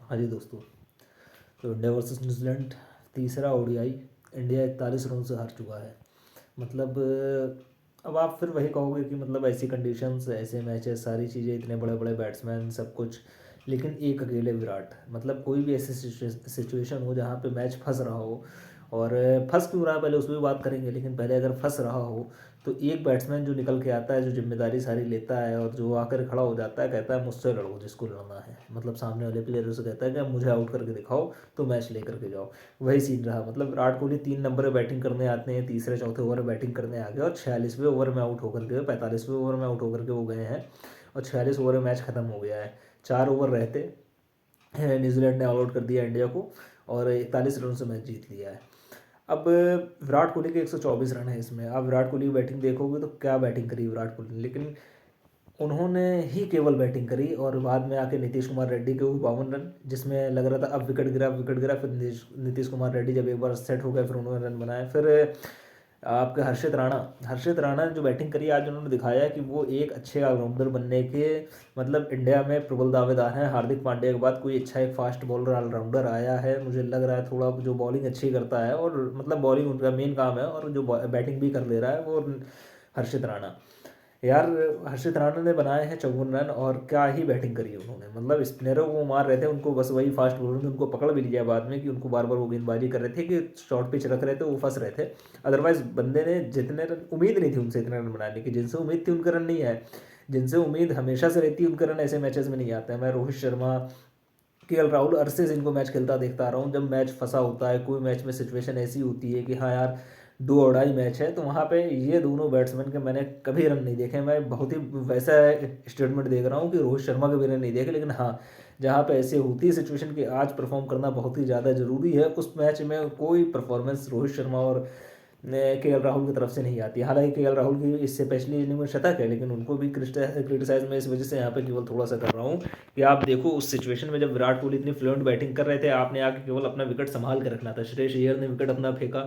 हाँ जी दोस्तों। तो इंडिया वर्सेस न्यूजीलैंड तीसरा ओडीआई। इंडिया 41 रन से हार चुका है। मतलब अब आप फिर वही कहोगे कि मतलब ऐसी कंडीशंस, ऐसे मैचेस, सारी चीज़ें, इतने बड़े बड़े बैट्समैन, सब कुछ, लेकिन एक अकेले विराट। मतलब कोई भी ऐसी सिचुएशन हो जहाँ पे मैच फंस रहा हो, और फंस क्यों रहा है पहले उस पर भी बात करेंगे, लेकिन पहले अगर फंस रहा हो तो एक बैट्समैन जो निकल के आता है, जो जिम्मेदारी सारी लेता है और जो आकर खड़ा हो जाता है, कहता है मुझसे लड़ो जिसको लड़ना है। मतलब सामने वाले प्लेयर से कहता है कि अब मुझे आउट करके दिखाओ तो मैच लेकर के जाओ। वही सीन रहा। मतलब विराट कोहली 3 नंबर पे बैटिंग करने आते हैं, तीसरे चौथे ओवर में बैटिंग करने आ गए और 46वें ओवर में आउट होकर के, 45वें ओवर में आउट होकर के वो गए हैं और 46 ओवर में मैच खत्म हो गया है। 4 ओवर रहते न्यूजीलैंड ने ऑल आउट कर दिया इंडिया को और 41 रन से मैच जीत लिया है। अब विराट कोहली के 124 रन है इसमें। आप विराट कोहली की बैटिंग देखोगे तो क्या बैटिंग करी विराट कोहली ने, लेकिन उन्होंने ही केवल बैटिंग करी और बाद में आके नीतीश कुमार रेड्डी के वो 52 रन, जिसमें लग रहा था अब विकेट गिरा, विकेट गिरा। फिर नीतीश कुमार रेड्डी जब एक बार सेट हो गए फिर उन्होंने रन बनाए। फिर आपके हर्षित राणा ने जो बैटिंग करी आज, उन्होंने दिखाया कि वो एक अच्छे ऑलराउंडर बनने के, मतलब इंडिया में प्रबल दावेदार हैं। हार्दिक पांड्या के बाद कोई अच्छा एक फास्ट बॉलर ऑलराउंडर आया है, मुझे लग रहा है थोड़ा, जो बॉलिंग अच्छी करता है, और मतलब बॉलिंग उनका मेन काम है और जो बैटिंग भी कर ले रहा है वो हर्षित राणा। यार हर्षित राणा ने बनाए हैं 54 रन और क्या ही बैटिंग करी है उन्होंने। मतलब स्पिनरों को मार रहे थे, उनको बस वही फास्ट बॉलर ने उनको पकड़ भी लिया बाद में कि उनको बार बार वो गेंदबाजी कर रहे थे कि शॉर्ट पिच रख रहे थे, वो फंस रहे थे। अदरवाइज बंदे ने जितने रन, उम्मीद नहीं थी उनसे इतने रन बनाने की, जिनसे उम्मीद थी उनका रन नहीं है। जिनसे उम्मीद हमेशा से रहती है उनका रन ऐसे मैचेस में नहीं आता है। मैं रोहित शर्मा, केएल राहुल अरसे से इनको मैच खेलता देखता आ रहा हूँ। जब मैच फंसा होता है, कोई मैच में सिचुएशन ऐसी होती है कि हाँ यार दो अढ़ाई मैच है, तो वहाँ पे ये दोनों बैट्समैन के मैंने कभी रन नहीं देखे। मैं बहुत ही वैसा स्टेटमेंट देख रहा हूँ कि रोहित शर्मा के भी रन नहीं देखे, लेकिन हाँ जहाँ पे ऐसे होती है सिचुएशन कि आज परफॉर्म करना बहुत ही ज़्यादा ज़रूरी है, उस मैच में कोई परफॉर्मेंस रोहित शर्मा और केएल राहुल की तरफ से नहीं आती। हालांकि केएल राहुल की इससे पिछली इनिंग में शतक है, लेकिन उनको भी क्रिटिसाइज मैं इस वजह से यहाँ पे केवल थोड़ा सा कर रहा हूँ कि आप देखो उस सिचुएशन में जब विराट कोहली इतनी फ्लुएंट बैटिंग कर रहे थे, आपने आके केवल अपना विकेट संभाल कर रखना था। श्रेयस अय्यर ने विकेट अपना फेंका,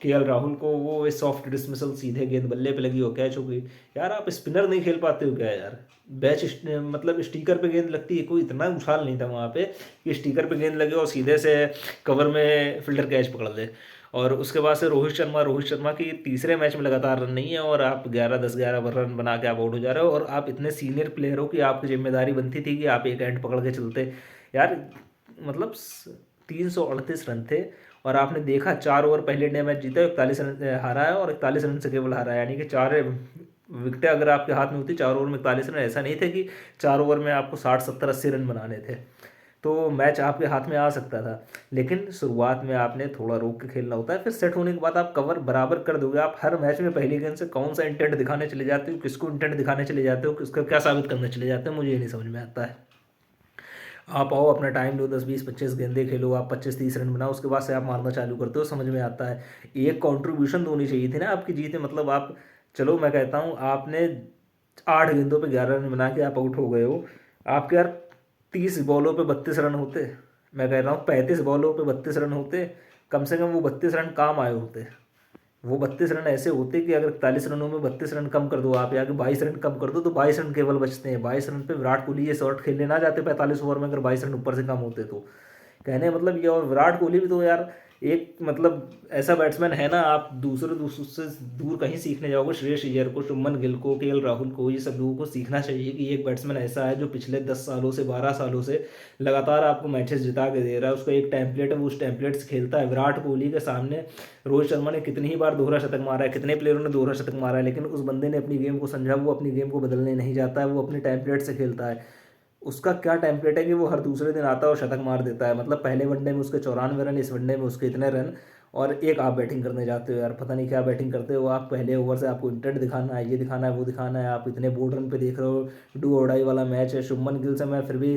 केएल राहुल को वो सॉफ्ट डिसमिसल, सीधे गेंद बल्ले पे लगी हो, कैच हो गई। यार आप स्पिनर नहीं खेल पाते हो क्या यार? बैच मतलब स्टीकर पे गेंद लगती है, कोई इतना उछाल नहीं था वहाँ पे कि स्टीकर पे गेंद लगे और सीधे से कवर में फील्डर कैच पकड़ ले। और उसके बाद से रोहित शर्मा की तीसरे मैच में लगातार रन नहीं है और आप 11-10-11 रन बना के आप आउट हो जा रहे हो। और आप इतने सीनियर प्लेयर हो कि आपकी जिम्मेदारी बनती थी कि आप एक एंड पकड़ के चलते यार। मतलब 338 रन थे और आपने देखा 4 ओवर पहले इंडिया मैच जीता, 41 रन हारा है और 41 रन से केवल हारा है। यानी कि 4 विकेटें अगर आपके हाथ में होती 4 ओवर में 41 रन, ऐसा नहीं थे कि 4 ओवर में आपको 60-70-80 रन बनाने थे, तो मैच आपके हाथ में आ सकता था। लेकिन शुरुआत में आपने थोड़ा रोक के खेलना होता है, फिर सेट होने के बाद आप कवर बराबर कर दोगे। आप हर मैच में पहली गेंद से कौन सा इंटेंट दिखाने चले जाते हो, किसको इंटेंट दिखाने चले जाते हो, किसका क्या साबित करने चले जाते हो, मुझे ये नहीं समझ में आता है। आप आओ अपना टाइम लो, 10-20-25 गेंदे खेलो, आप 25-30 रन बनाओ, उसके बाद से आप मारना चालू करते हो, समझ में आता है। एक कंट्रीब्यूशन तो होनी चाहिए थी ना आपकी जीत में। मतलब आप, चलो मैं कहता हूँ आपने 8 गेंदों पे 11 रन बना के आप आउट हो गए हो। आपके यार 30 बॉलों पे 32 रन होते, मैं कह रहा हूँ 35 बॉलों पे 32 रन होते, कम से कम वो 32 रन काम आए होते। वो 32 रन ऐसे होते कि अगर 41 रनों में 32 रन कम कर दो, आप या 22 रन कम कर दो, तो 22 रन केवल बचते हैं। 22 रन पे विराट कोहली ये शॉट खेलने ना जाते 45 ओवर में, अगर 22 रन ऊपर से कम होते तो। कहने मतलब ये, और विराट कोहली भी तो यार एक मतलब ऐसा बैट्समैन है ना, आप दूसरे से दूर कहीं सीखने जाओगे, श्रेयस अय्यर को, शुभमन गिल को, केएल राहुल को, ये सब लोगों को सीखना चाहिए कि एक बैट्समैन ऐसा है जो पिछले 10 सालों से, 12 सालों से लगातार आपको मैचेस जिता के दे रहा है। उसका एक टेम्पलेट है, वो उस टेम्पलेट से खेलता है। विराट कोहली के सामने रोहित शर्मा ने कितनी ही बार दोहरा शतक मारा है, कितने प्लेयरों ने दोहरा शतक मारा है, लेकिन उस बंदे ने अपनी गेम को समझा, वो अपनी गेम को बदलने नहीं जाता है, वो अपने टेम्पलेट से खेलता है। उसका क्या टेम्पलेट है कि वो हर दूसरे दिन आता है और शतक मार देता है। मतलब पहले वनडे में उसके 94 रन, इस वनडे में उसके इतने रन, और एक आप बैटिंग करने जाते हो यार, पता नहीं क्या बैटिंग करते हो आप। पहले ओवर से आपको इंटेंट दिखाना है, ये दिखाना है, वो दिखाना है, आप इतने बोल्ड रन पे देख रहे हो। डू और डाई वाला मैच है। शुभमन गिल से मैं फिर भी,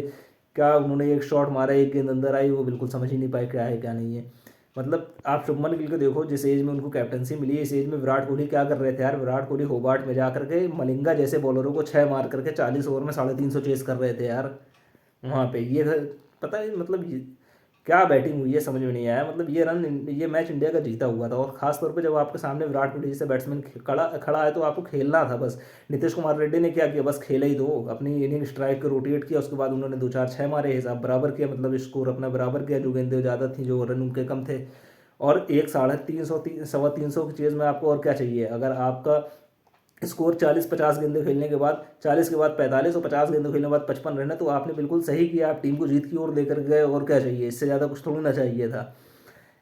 क्या उन्होंने एक शॉट मारा, एक गेंद अंदर आई, वो बिल्कुल समझ ही नहीं पाए क्या है क्या नहीं है। मतलब आप शुभमन गिल को देखो, जिस एज में उनको कैप्टनसी मिली है, इस एज में विराट कोहली क्या कर रहे थे यार। विराट कोहली होबार्ट में जा करके मलिंगा जैसे बॉलरों को 6 मार करके 40 ओवर में 350 चेस कर रहे थे यार वहाँ पे। ये पता है मतलब क्या बैटिंग हुई है समझ में नहीं आया। मतलब ये मैच इंडिया का जीता हुआ था, और खास तौर पे जब आपके सामने विराट कोहली जैसे बैट्समैन खड़ा खड़ा है तो आपको खेलना था बस। नीतीश कुमार रेड्डी ने क्या किया, बस खेला ही दो, अपनी इनिंग स्ट्राइक को रोटेट किया, उसके बाद उन्होंने 2 4 6 मारे, हिसाब बराबर किया, मतलब स्कोर अपना बराबर किया, जो गेंदें ज़्यादा थी जो रन उनके कम थे। और एक 350 300 की चेज़ में आपको और क्या चाहिए। अगर आपका स्कोर 40 50 गेंदे खेलने के बाद, 40 के बाद 45 और 50 गेंदे खेलने के बाद 55 रन है, तो आपने बिल्कुल सही किया, आप टीम को जीत की ओर लेकर गए, और क्या चाहिए, इससे ज़्यादा कुछ थोड़ी ना चाहिए था।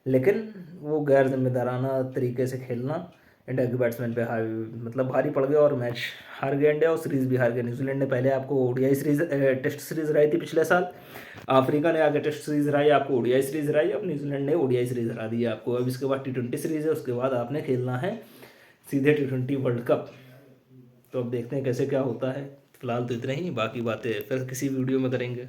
लेकिन वो गैर जिम्मेदाराना तरीके से खेलना इंडिया के बैट्समैन पे मतलब भारी पड़ गया, और मैच हार गया इंडिया, और सीरीज़ भी हार गया। न्यूजीलैंड ने पहले आपको ओडीआई सीरीज टेस्ट सीरीज़ हराई थी पिछले साल, अफ्रीका ने आगे टेस्ट सीरीज़ हराई, आपको ओडीआई सीरीज़ हराई, अब न्यूजीलैंड ने ओडीआई सीरीज़ हरा दी आपको। अब इसके बाद T20 सीरीज़ है, उसके बाद आपने खेलना है सीधे T20 वर्ल्ड कप। तो अब देखते हैं कैसे क्या होता है। फिलहाल तो इतना ही, बाकी बातें फिर किसी वीडियो में करेंगे।